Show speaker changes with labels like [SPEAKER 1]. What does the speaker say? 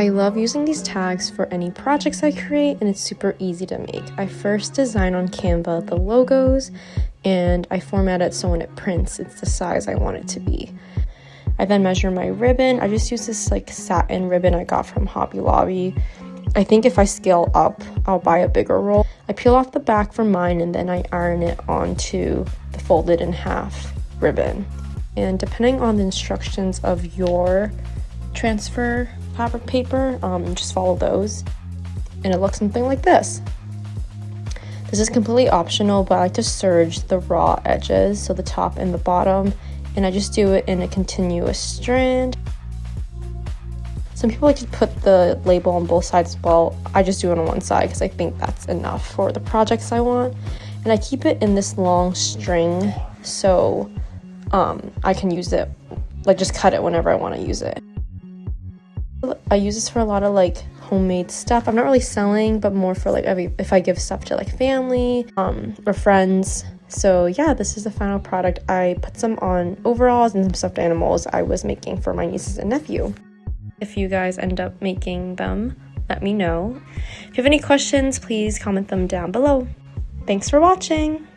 [SPEAKER 1] I love using these tags for any projects I create, and it's super easy to make. I first design on Canva the logos, and I format it so when it prints, it's the size I want it to be. I then measure my ribbon. I just use this like satin ribbon I got from Hobby Lobby. I think if I scale up, I'll buy a bigger roll. I peel off the back for mine, and then I iron it onto the folded in half ribbon. And depending on the instructions of your transfer fabric paper, just follow those, and it looks something like this. This is completely optional, but I like to serge the raw edges, so the top and the bottom, and I just do it in a continuous strand. Some people like to put the label on both sides as well. I just do it on one side because I think that's enough for the projects I want. And I keep it in this long string so I can use it, like just cut it whenever I want to use it. I use this for a lot of like homemade stuff. I'm not really selling, but more for like if I give stuff to like family or friends. So yeah, this is the final product. I put some on overalls and some stuffed animals I was making for my nieces and nephew. If you guys end up making them, let me know. If you have any questions, please comment them down below. Thanks for watching.